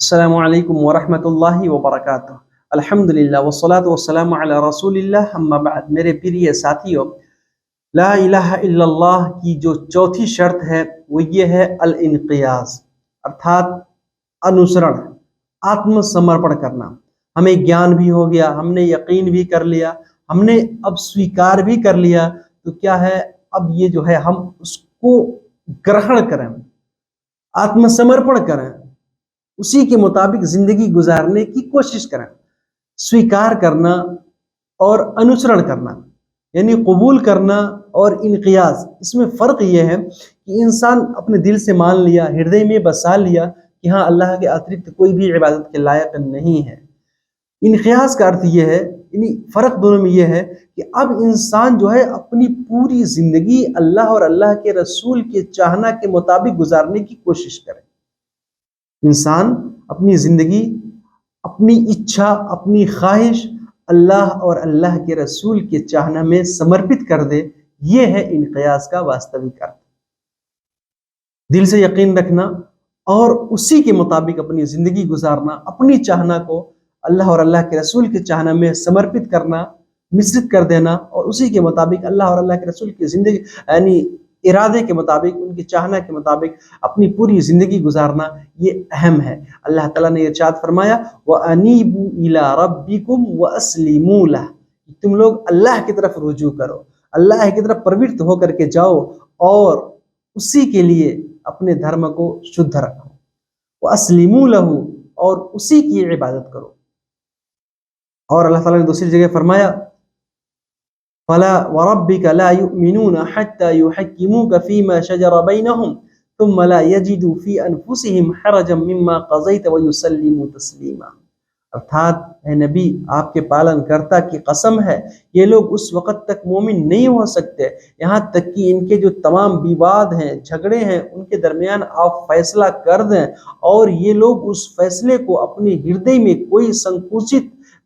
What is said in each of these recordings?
السلام علیکم ورحمۃ اللہ وبرکاتہ۔ الحمدللہ والصلاة والسلام علی رسول اللہ، اما بعد۔ میرے پیارے ساتھیوں، لا الہ الا اللہ کی جو چوتھی شرط ہے وہ یہ ہے الانقیاز، ارتھات انسرن، آتم سمرپن کرنا۔ ہمیں گیان بھی ہو گیا، ہم نے یقین بھی کر لیا، ہم نے اب سویکار بھی کر لیا، تو کیا ہے، اب یہ جو ہے ہم اس کو گرہن کریں، آتم سمرپن کریں، اسی کے مطابق زندگی گزارنے کی کوشش کریں۔ سویکار کرنا اور انسرن کرنا یعنی قبول کرنا اور انقیاز، اس میں فرق یہ ہے کہ انسان اپنے دل سے مان لیا، ہردے میں بسا لیا کہ ہاں اللہ کے اترکت کوئی بھی عبادت کے لائق نہیں ہے۔ انقیاز کا ارتھ یہ ہے، یعنی فرق دونوں میں یہ ہے کہ اب انسان جو ہے اپنی پوری زندگی اللہ اور اللہ کے رسول کے چاہنا کے مطابق گزارنے کی کوشش کرے۔ انسان اپنی زندگی، اپنی اچھا، اپنی خواہش اللہ اور اللہ کے رسول کے چاہنا میں سمرپت کر دے، یہ ہے انقیاز کا واستوک ارتھ۔ دل سے یقین رکھنا اور اسی کے مطابق اپنی زندگی گزارنا، اپنی چاہنا کو اللہ اور اللہ کے رسول کے چاہنا میں سمرپت کرنا، مشرت کر دینا، اور اسی کے مطابق اللہ اور اللہ کے رسول کی زندگی یعنی ارادے کے مطابق، ان کے چاہنا کے مطابق اپنی پوری زندگی گزارنا، یہ اہم ہے۔ اللہ تعالیٰ نے ارشاد فرمایا وَأَنِيبُوا إِلَىٰ رَبِّكُمْ وَأَسْلِمُوا لَهُ، تم لوگ اللہ کی طرف رجوع کرو، اللہ کی طرف پرورت ہو کر کے جاؤ اور اسی کے لیے اپنے دھرم کو شدھ رکھو، وَأَسْلِمُوا لَهُ، اور اسی کی عبادت کرو۔ اور اللہ تعالیٰ نے دوسری جگہ فرمایا فَلَا وَرَبِّكَ لَا يُؤْمِنُونَ حَتَّى يُحَكِّمُوكَ فِيمَا شَجَرَ بَيْنَهُمْ ثُمَّ لَا يَجِدُوا فِي أَنفُسِهِمْ حَرَجًا مِّمَّا قَضَيْتَ وَيُسَلِّمُوا تَسْلِيمًا۔ ارتھات اے نبی، آپ کے پالن کرتا کی قسم ہے، یہ لوگ اس وقت تک مومن نہیں ہو سکتے یہاں تک کہ ان کے جو تمام وواد ہیں، جھگڑے ہیں، ان کے درمیان آپ فیصلہ کر دیں، اور یہ لوگ اس فیصلے کو اپنے ہردے میں کوئی سنکوچت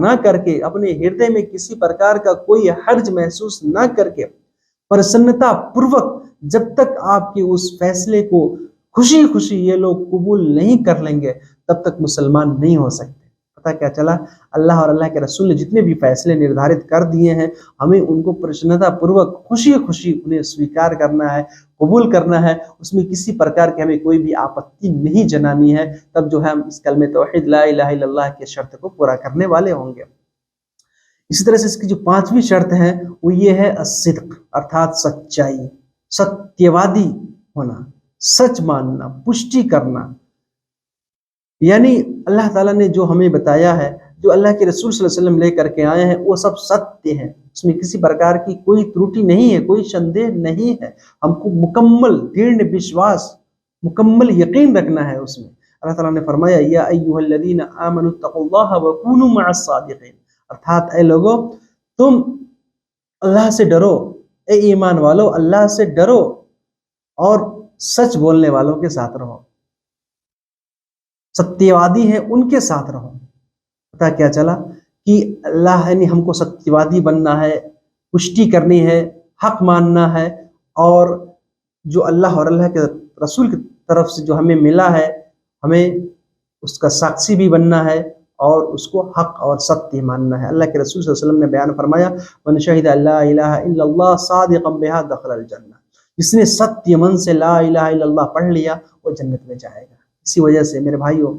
نہ کر کے، اپنے ہردے میں کسی پرکار کا کوئی حرج محسوس نہ کر کے، پرسنتا پوروک جب تک آپ کے اس فیصلے کو خوشی خوشی یہ لوگ قبول نہیں کر لیں گے، تب تک مسلمان نہیں ہو سکتے۔ پتہ کیا چلا، اللہ اور اللہ کے رسول نے جتنے بھی فیصلے نردھارت کر دیے ہیں، ہمیں ان کو پرسنتا پوروک خوشی خوشی انہیں سویکار کرنا ہے، قبول کرنا ہے، اس میں کسی پرکار کی ہمیں کوئی بھی آپتی نہیں جنانی ہے، تب جو ہے ہم اس کلمہ توحید لا الہ الا اللہ کے شرط کو پورا کرنے والے ہوں گے۔ اسی طرح سے اس کی جو پانچویں شرط ہے وہ یہ ہے الصدق، ارتھات سچائی، ستیوادی ہونا، سچ ماننا، پشٹی کرنا۔ یعنی اللہ تعالیٰ نے جو ہمیں بتایا ہے، جو اللہ کے رسول صلی اللہ علیہ وسلم لے کر کے آئے ہیں، وہ سب ستیہ ہیں، اس میں کسی پرکار کی کوئی تروٹی نہیں ہے، کوئی شندے نہیں ہے۔ ہم کو مکمل دৃڑھ وشواس، مکمل یقین رکھنا ہے اس میں۔ اللہ تعالیٰ نے فرمایا یا ایھا الذین آمنوا اتقوا اللہ وکونوا مع الصادقین، ارتھات اے لوگو، تم اللہ سے ڈرو، اے ایمان والو اللہ سے ڈرو اور سچ بولنے والوں کے ساتھ رہو، ستیوادی ہیں ان کے ساتھ رہو۔ پتہ کیا چلا کہ اللہ یعنی ہم کو ستیوادی بننا ہے، پشٹی کرنی ہے، حق ماننا ہے، اور جو اللہ اور اللہ کے رسول کی طرف سے جو ہمیں ملا ہے، ہمیں اس کا ساکشی بھی بننا ہے اور اس کو حق اور ستیہ ماننا ہے۔ اللہ کے رسول صلی اللہ علیہ وسلم نے بیان فرمایا من شہد لا الہ الا اللہ صادقا بہا دخل الجنہ، جس نے ستیہ من سے لا الہ الا اللہ پڑھ لیا وہ جنت میں جائے گا۔ اسی وجہ سے میرے بھائیوں،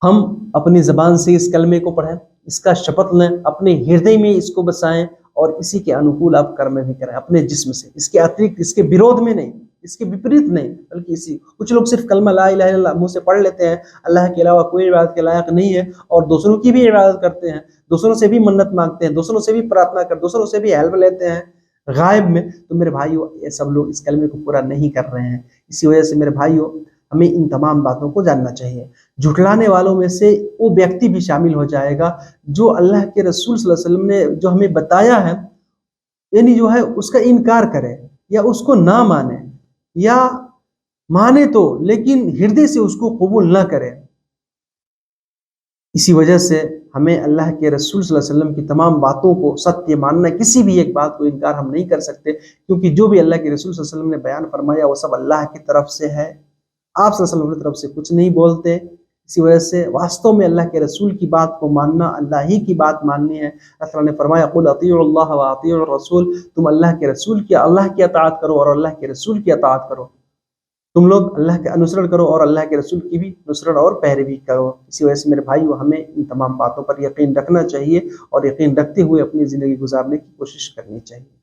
ہم اپنی زبان سے اس کلمے کو پڑھیں، اس کا شپت لیں، اپنے ہردے میں اس کو بسائیں، اور اسی کے انوکول آپ کرم بھی کریں اپنے جسم سے، اس کے اترکت، اس کے ورودھ میں نہیں، اس کے وپریت نہیں، بلکہ اسی۔ کچھ لوگ صرف کلمہ لا الہ الا اللہ منہ سے پڑھ لیتے ہیں، اللہ کے علاوہ کوئی عبادت کے لائق نہیں ہے، اور دوسروں کی بھی عبادت کرتے ہیں، دوسروں سے بھی منت مانگتے ہیں، دوسروں سے بھی پرارتھنا کر، دوسروں سے بھی ہیلپ لیتے ہیں غائب میں، تو میرے بھائیوں یہ سب لوگ اس کلمے کو پورا نہیں کر رہے ہیں۔ اسی وجہ سے میرے بھائیوں، ہمیں ان تمام باتوں کو جاننا چاہیے۔ جھٹلانے والوں میں سے وہ ویکتی بھی شامل ہو جائے گا جو اللہ کے رسول صلی اللہ علیہ وسلم نے جو ہمیں بتایا ہے، یعنی جو ہے اس کا انکار کرے، یا اس کو نہ مانے، یا مانے تو لیکن ہردے سے اس کو قبول نہ کرے۔ اسی وجہ سے ہمیں اللہ کے رسول صلی اللہ علیہ وسلم کی تمام باتوں کو ستیہ ماننا، کسی بھی ایک بات کو انکار ہم نہیں کر سکتے، کیونکہ جو بھی اللہ کے رسول صلی اللہ علیہ وسلم نے بیان فرمایا وہ سب اللہ کی طرف سے ہے، آپ صلی اللہ علیہ وسلم کی طرف سے کچھ نہیں بولتے. اسی وجہ سے واستو میں اللہ کے رسول کی بات کو ماننا، اللہ ہی کی بات ماننی ہے. اللہ تعالیٰ نے فرمایا قل اطیعوا اللہ واطیعوا الرسول، تم اللہ کی اطاعت کرو اور اللہ کے رسول کی اطاعت کرو. تم لوگ اللہ کے انصرت کرو اور اللہ کے رسول کی بھی نصرت اور پیروی کرو. اسی وجہ سے میرے بھائیو، ہمیں ان تمام باتوں پر یقین رکھنا چاہیے اور یقین رکھتے ہوئے اپنی زندگی گزارنے کی کوشش کرنی چاہیے.